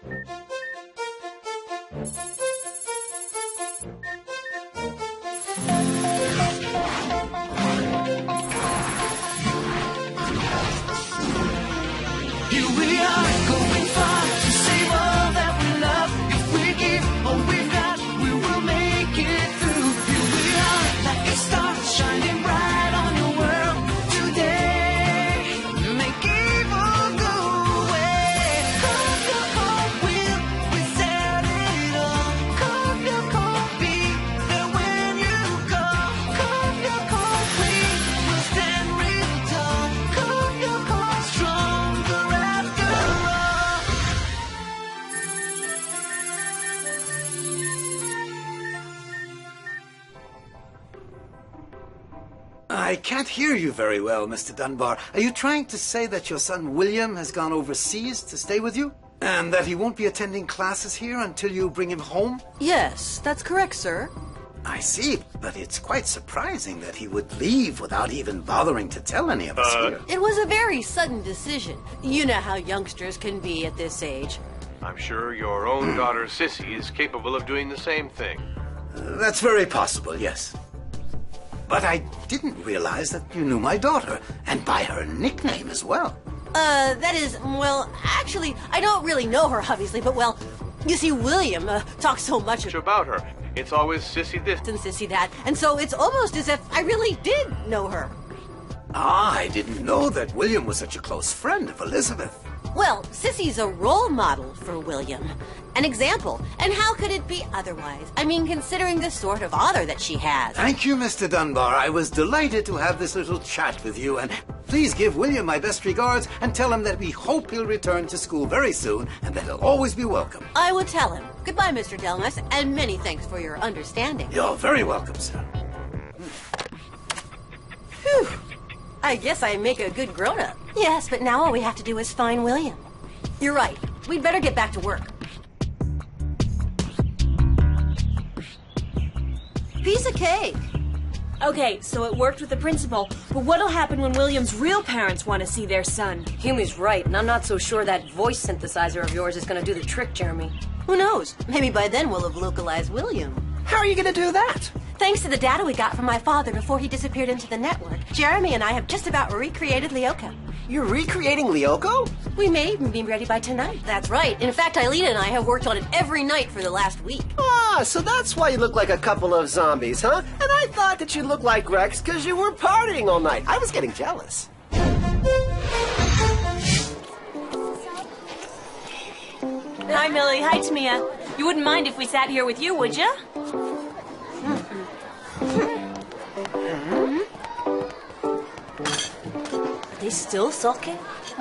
Here we are, going far to save all that we love. If we give all we've got, we will make it through. Here we are, like a star shining bright on your world today. Make evil go away. Carve your heart, we set it all. Carve your heart, be there when you call. Carve your heart, we will stand real tall. Carve your heart, stronger after all. I can't hear you very well, Mr. Dunbar. Are you trying to say that your son William has gone overseas to stay with you? And that he won't be attending classes here until you bring him home? Yes, that's correct, sir. I see, but it's quite surprising that he would leave without even bothering to tell any of us here. It was a very sudden decision. You know how youngsters can be at this age. I'm sure your own daughter Sissy is capable of doing the same thing. That's very possible, yes. But I didn't realize that you knew my daughter, and by her nickname as well. That is, well, actually, I don't really know her, obviously, but, well, you see, William talks so much About her. It's always Sissy this. and Sissy that, and so it's almost as if I really did know her. Ah, I didn't know that William was such a close friend of Elizabeth. Well, Sissy's a role model for William. An example. And how could it be otherwise? I mean, considering the sort of honor that she has. Thank you, Mr. Dunbar. I was delighted to have this little chat with you, and please give William my best regards and tell him that we hope he'll return to school very soon and that he'll always be welcome. I will tell him. Goodbye, Mr. Delmas, and many thanks for your understanding. You're very welcome, sir. Phew. I guess I make a good grown-up. Yes, but now all we have to do is find William. You're right. We'd better get back to work. Piece of cake. Okay, so it worked with the principal, but what'll happen when William's real parents want to see their son? Huey's right, and I'm not so sure that voice synthesizer of yours is going to do the trick, Jeremy. Who knows? Maybe by then we'll have localized William. How are you going to do that? Thanks to the data we got from my father before he disappeared into the network, Jeremy and I have just about recreated Lyoko. You're recreating Lyoko? We may even be ready by tonight. That's right. In fact, Eileen and I have worked on it every night for the last week. Ah, so that's why you look like a couple of zombies, huh? And I thought that you looked like Rex because you were partying all night. I was getting jealous. Hi, Millie. Hi, Tamia. You wouldn't mind if we sat here with you, would you? Are they still sulking?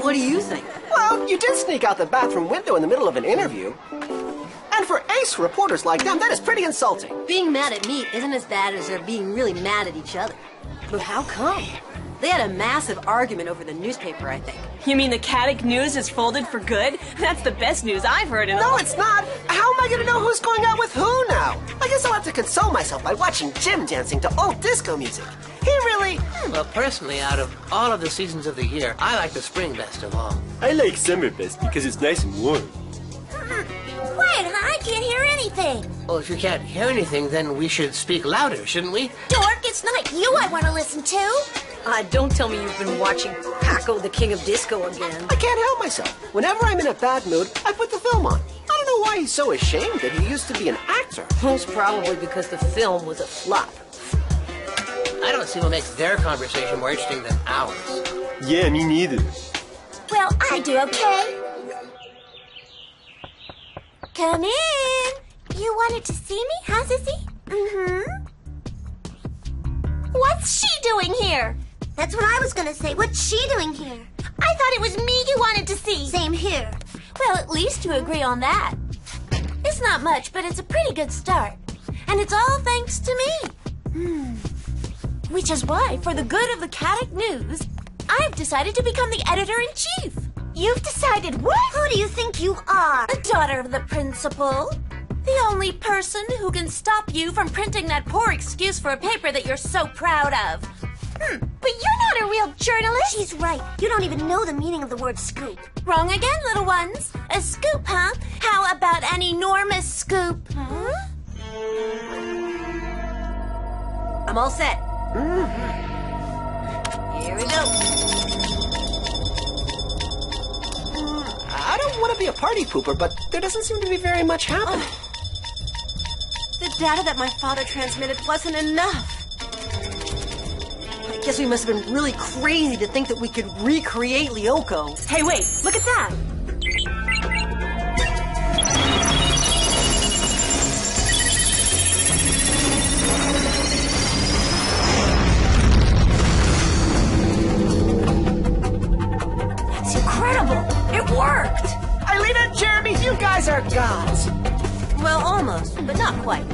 What do you think? Well, you did sneak out the bathroom window in the middle of an interview. And for ace reporters like them, that is pretty insulting. Being mad at me isn't as bad as they're being really mad at each other. But how come? They had a massive argument over the newspaper, I think. You mean the Caddick News is folded for good? That's the best news I've heard in a No, long... it's not. How am I going to know who's going out with who now? I guess I'll have to console myself by watching Jim dancing to old disco music. He really... Well, personally, out of all of the seasons of the year, I like the spring best of all. I like summer best because it's nice and warm. Quiet, I can't hear anything. Well, if you can't hear anything, then we should speak louder, shouldn't we? Dork, it's not you I want to listen to. Don't tell me you've been watching Paco, the King of Disco again. I can't help myself. Whenever I'm in a bad mood, I put the film on. I don't know why he's so ashamed that he used to be an actor. Most probably because the film was a flop. I don't see what makes their conversation more interesting than ours. Yeah, me neither. Well, I do, okay? Come in. You wanted to see me, huh, Sissy? Mm-hmm. What's she doing here? That's what I was gonna say. What's she doing here? I thought it was me you wanted to see. Same here. Well, at least you agree on that. It's not much, but it's a pretty good start. And it's all thanks to me. Which is why, for the good of the Caddick News, I've decided to become the editor-in-chief. You've decided what? Who do you think you are? The daughter of the principal. The only person who can stop you from printing that poor excuse for a paper that you're so proud of. But you're not a real journalist. She's right. You don't even know the meaning of the word scoop. Wrong again, little ones. A scoop, huh? How about an enormous scoop? Huh? I'm all set. Here we go. I don't want to be a party pooper, but there doesn't seem to be very much happening. The data that my father transmitted wasn't enough. I guess we must have been really crazy to think that we could recreate Lyoko. Hey, wait, look at that. That's incredible. It worked. Aelita, Jeremy, you guys are gods. Well, almost, but not quite.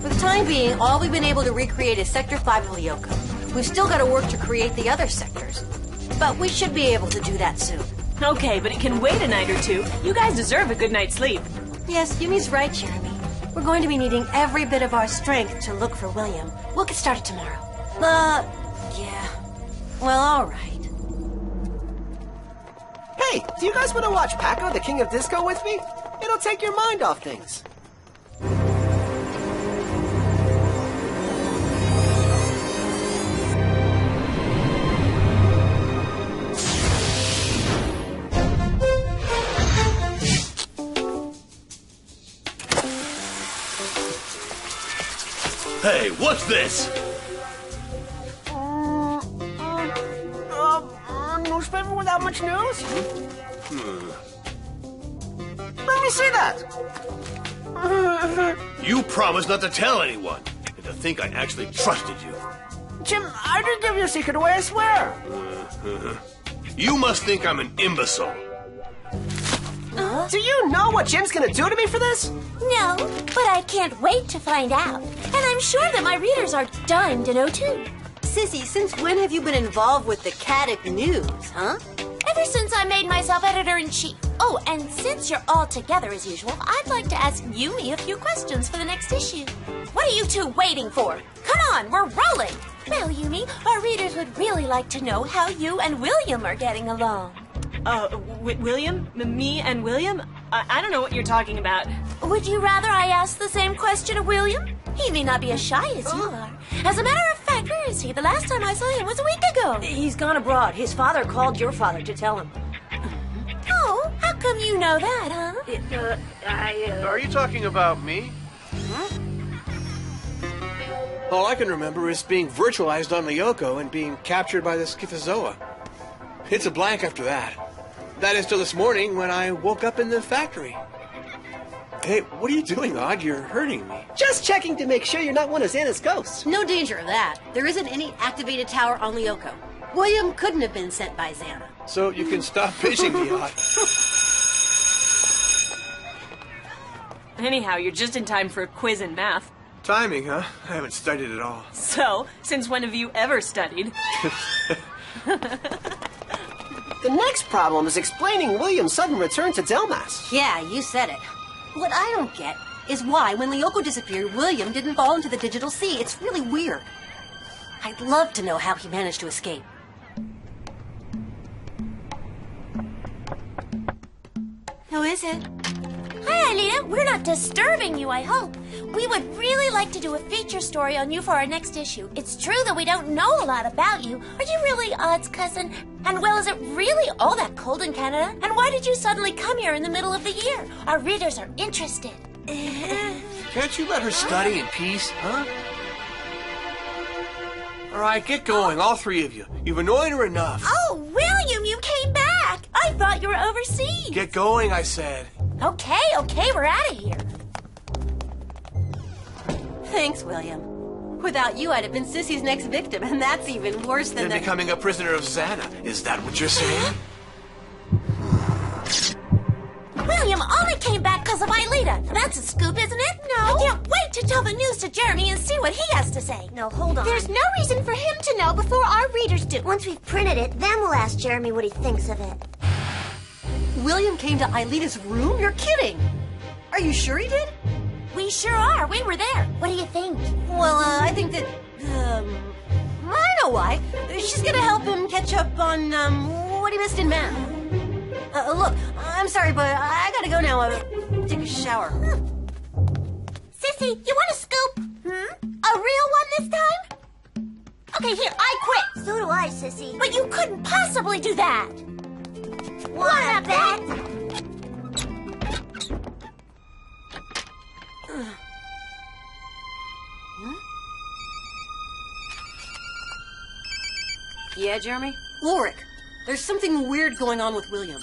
For the time being, all we've been able to recreate is Sector 5 of Lyoko. We've still got to work to create the other sectors. But we should be able to do that soon. Okay, but it can wait a night or two. You guys deserve a good night's sleep. Yes, Yumi's right, Jeremy. We're going to be needing every bit of our strength to look for William. We'll get started tomorrow. Yeah. Well, all right. Hey, do you guys want to watch Paco, the King of Disco, with me? It'll take your mind off things. Hey, what's this? Newspaper without much news? Let me see that. You promised not to tell anyone, and to think I actually trusted you. Jim, I didn't give your secret away, I swear. You must think I'm an imbecile. Do you know what Jim's gonna do to me for this? No, but I can't wait to find out. And I'm sure that my readers are dying to know too. Sissy, since when have you been involved with the Caddick News, huh? Ever since I made myself editor-in-chief. Oh, and since you're all together as usual, I'd like to ask Yumi a few questions for the next issue. What are you two waiting for? Come on, we're rolling! Well, Yumi, our readers would really like to know how you and William are getting along. William? Me and William? I don't know what you're talking about. Would you rather I ask the same question of William? He may not be as shy as you are. As a matter of fact, where is he? The last time I saw him was a week ago. He's gone abroad. His father called your father to tell him. Oh, how come you know that, huh? Are you talking about me? All I can remember is being virtualized on Lyoko and being captured by the schizozoa. It's a blank after that. That is till this morning when I woke up in the factory. Hey, what are you doing, Og? You're hurting me. Just checking to make sure you're not one of Xana's ghosts. No danger of that. There isn't any activated tower on Lyoko. William couldn't have been sent by Xana. So you can stop pitching me, Og. Anyhow, you're just in time for a quiz in math. Timing, huh? I haven't studied at all. So, since when have you ever studied? The next problem is explaining William's sudden return to Delmas. Yeah, you said it. What I don't get is why, when Lyoko disappeared, William didn't fall into the digital sea. It's really weird. I'd love to know how he managed to escape. Who is it? Hi, Aelita. We're not disturbing you, I hope. We would really like to do a feature story on you for our next issue. It's true that we don't know a lot about you. Are you really Odd's cousin? And well, is it really all that cold in Canada? And why did you suddenly come here in the middle of the year? Our readers are interested. Can't you let her study in peace, huh? All right, get going, all three of you. You've annoyed her enough. Oh, William, you came back. I thought you were overseas. Get going, I said. Okay, we're out of here. Thanks, William. Without you, I'd have been Sissy's next victim, and that's even worse than Then becoming a prisoner of Xana. Is that what you're saying? William only came back because of Aelita. That's a scoop, isn't it? No. I can't wait to tell the news to Jeremy and see what he has to say. No, hold on. There's no reason for him to know before our readers do. Once we've printed it, then we'll ask Jeremy what he thinks of it. William came to Aelita's room? You're kidding. Are you sure he did? We sure are. We were there. What do you think? Well, I think that I know why. She's gonna help him catch up on, what he missed in math. Look, I'm sorry, but I gotta go now. Take a shower. Sissy, you want a scoop? A real one this time? Okay, here, I quit. So do I, Sissy. But you couldn't possibly do that. Wanna bet? Yeah, Jeremy? Ulrich, there's something weird going on with William.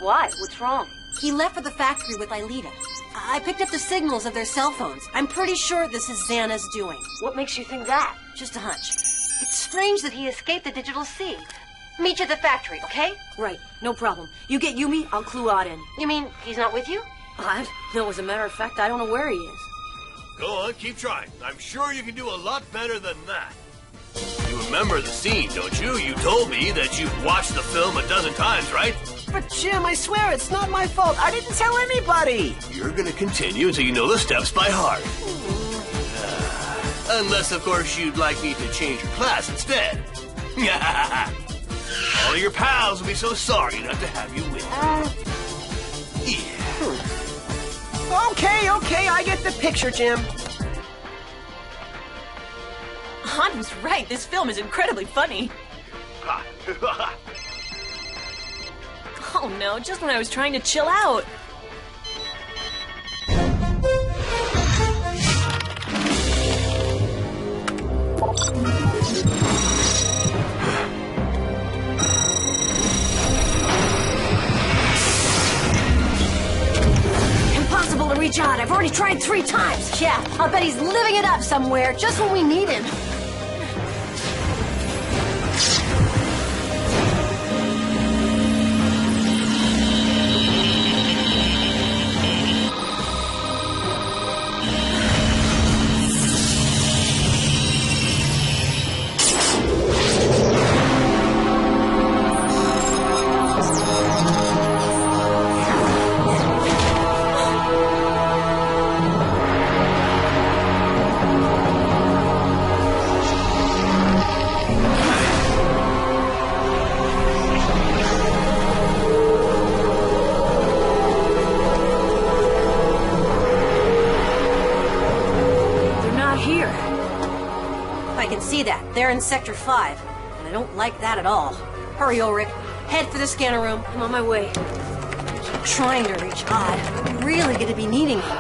Why? What's wrong? He left for the factory with Aelita. I picked up the signals of their cell phones. I'm pretty sure this is Xana's doing. What makes you think that? Just a hunch. It's strange that he escaped the digital sea. Meet you at the factory, okay? Right, no problem. You get Yumi, I'll clue out in. You mean he's not with you? No, as a matter of fact, I don't know where he is. Go on, keep trying. I'm sure you can do a lot better than that. You remember the scene, don't you? You told me that you've watched the film a dozen times, right? But Jim, I swear it's not my fault. I didn't tell anybody. You're gonna continue until you know the steps by heart. Unless, of course, you'd like me to change your class instead. All your pals will be so sorry not to have you with them. Yeah. Okay, I get the picture, Jim. Han was right. This film is incredibly funny. Oh no, just when I was trying to chill out. Impossible to reach out. I've already tried 3 times. Yeah, I'll bet he's living it up somewhere just when we need him. They're in Sector 5, and I don't like that at all. Hurry, Ulrich. Head for the scanner room. I'm on my way. Keep trying to reach Odd. I'm really going to be needing him.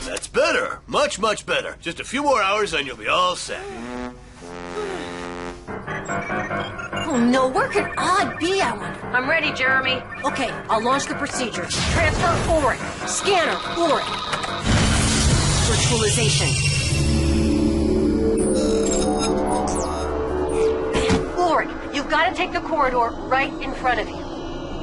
That's better. Much, much better. Just a few more hours and you'll be all set. Oh no, where could Odd be, I wonder? I'm ready, Jeremy. Okay, I'll launch the procedure. Transfer Ulrich. Scanner Ulrich. Virtualization. Ulrich, you've got to take the corridor right in front of you.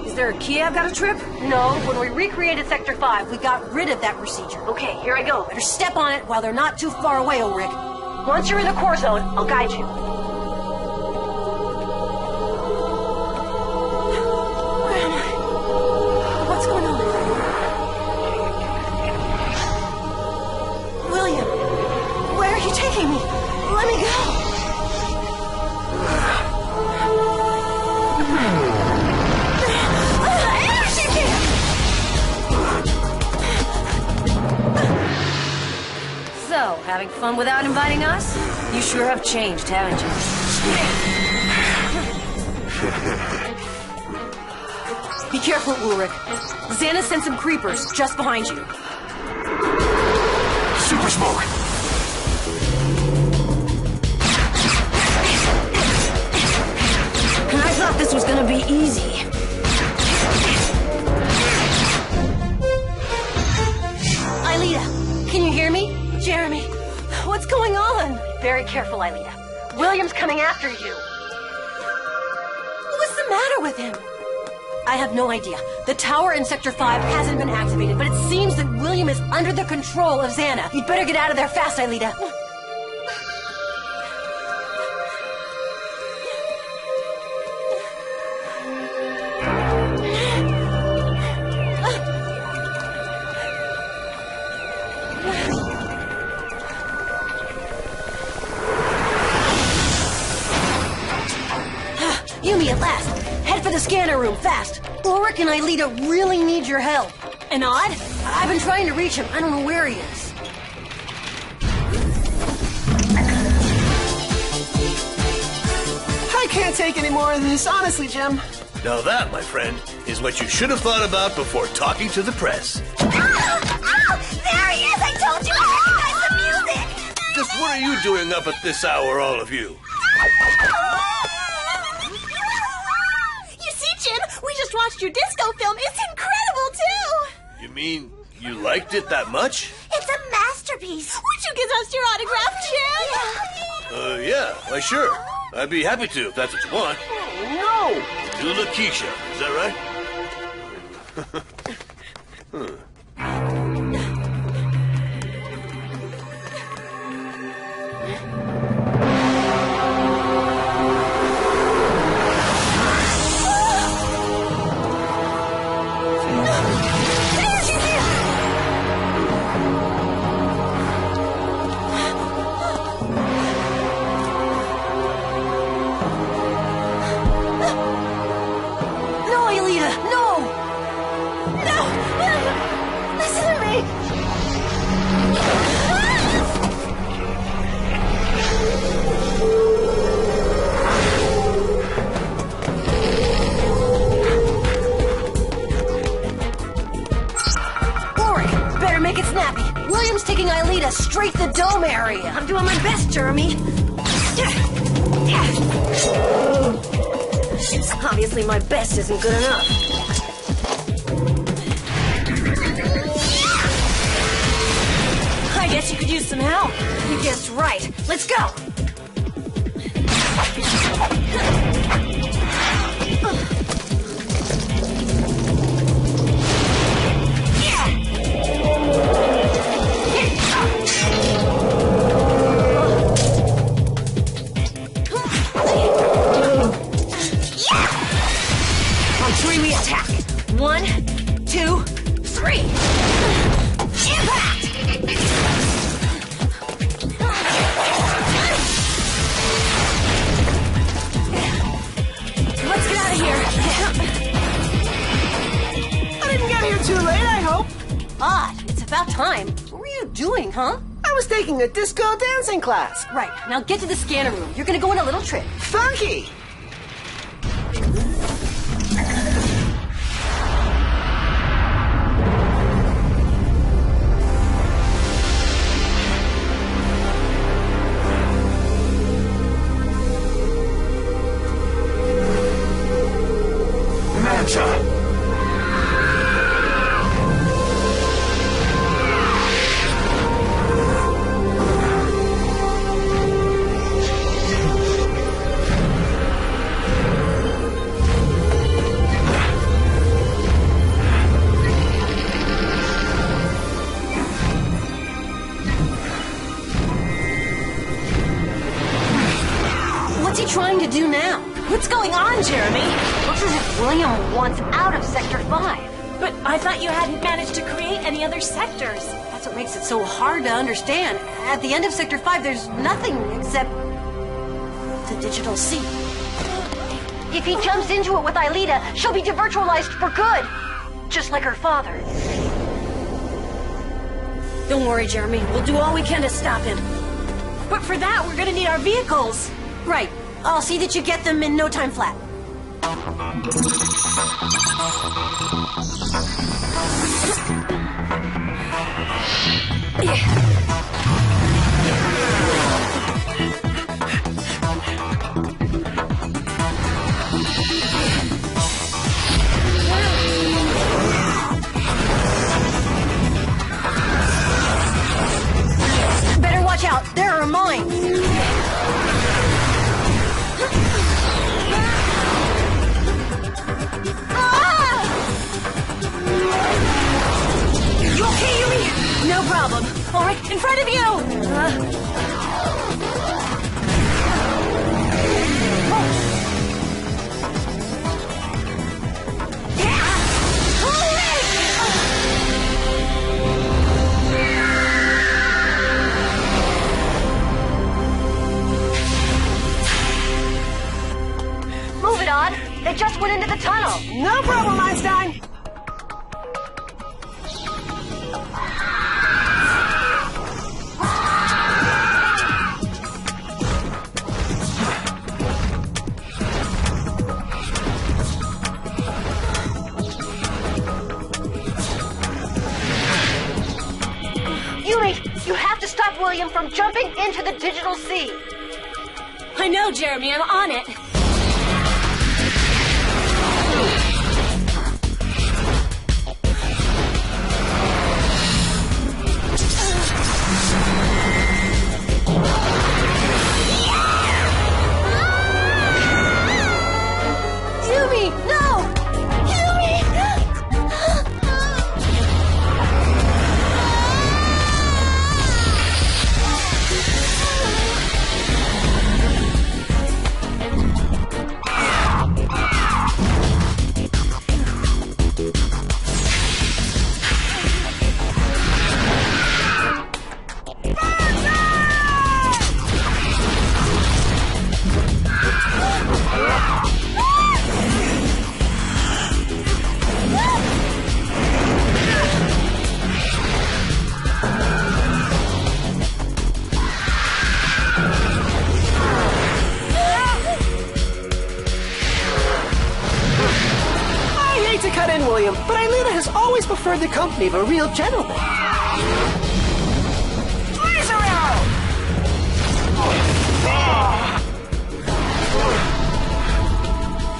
Is there a key I've got to trip? No, when we recreated Sector 5, we got rid of that procedure. Okay, here I go. Better step on it while they're not too far away, Ulrich. Once you're in the core zone, I'll guide you. What's going on? William, where are you taking me? Let me go. So, having fun without inviting us? You sure have changed, haven't you? Be careful, Ulrich. Xana sent some creepers just behind you. Super smoke! And I thought this was gonna be easy. Aelita, can you hear me? Jeremy, what's going on? Very careful, Aelita. William's coming after you. What's the matter with him? I have no idea. The tower in Sector 5 hasn't been activated, but it seems that William is under the control of Xana. You'd better get out of there fast, Aelita. me at last. Head for the scanner room, fast. Ulrich and Aelita really need your help. And Odd? I've been trying to reach him. I don't know where he is. I can't take any more of this, honestly, Jim. Now that, my friend, is what you should have thought about before talking to the press. Oh, there he is! I told you I recognize the music! Just what are you doing up at this hour, all of you? You see, Jim, we just watched your disco film. It's incredible, too! You mean you liked it that much? It's a masterpiece. Would you give us your autograph, Jim? Yeah, why sure. I'd be happy to if that's what you want. No! To Lakeisha, is that right? No, Aelita, no! No! Listen to me! Ulrich, better make it snappy. William's taking Aelita straight to the dome area. I'm doing my best, Jeremy. Obviously, my best isn't good enough. I guess you could use some help. You guessed right. Let's go. On 3 we attack. 1, 2, 3. Impact! Let's get out of here. I didn't get here too late, I hope. Odd, it's about time. What were you doing, huh? I was taking a disco dancing class. Right, now get to the scanner room. You're gonna go on a little trip. Funky! Manta! What's he trying to do now? What's going on, Jeremy? Looks as if William wants out of Sector 5. But I thought you hadn't managed to create any other sectors. That's what makes it so hard to understand. At the end of Sector 5, there's nothing except the digital sea. If he jumps into it with Aelita, she'll be devirtualized for good. Just like her father. Don't worry, Jeremy. We'll do all we can to stop him. But for that, we're gonna need our vehicles. Right. I'll see that you get them in no time flat. Better watch out. There are mines. You okay, Yuri? No problem. All right, in front of you! Move it, Odd. I just went into the tunnel. No problem, Einstein. Yumi, you have to stop William from jumping into the digital sea. I know, Jeremy. I'm on it. Yumi, no! Yumi! William, but Aelita has always preferred the company of a real gentleman. Laser arrow!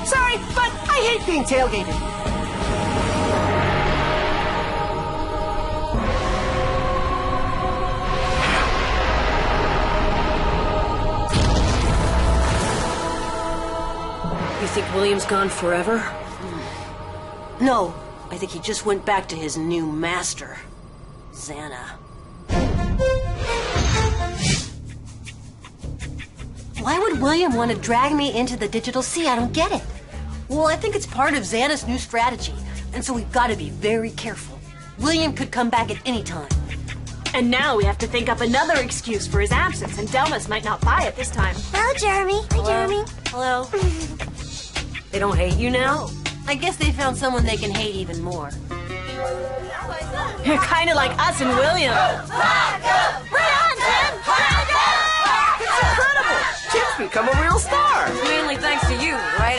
Sorry, but I hate being tailgated. You think William's gone forever? No, I think he just went back to his new master, Xana. Why would William want to drag me into the digital sea? I don't get it. Well, I think it's part of Xana's new strategy, and so we've got to be very careful. William could come back at any time. And now we have to think up another excuse for his absence, and Delmas might not buy it this time. Hello, Jeremy. Hi, Jeremy. Hello. They don't hate you now? I guess they found someone they can hate even more. You're kind of like us and William. Right on, Jim. It's incredible! Jim's become a real star! Mainly thanks to you, right,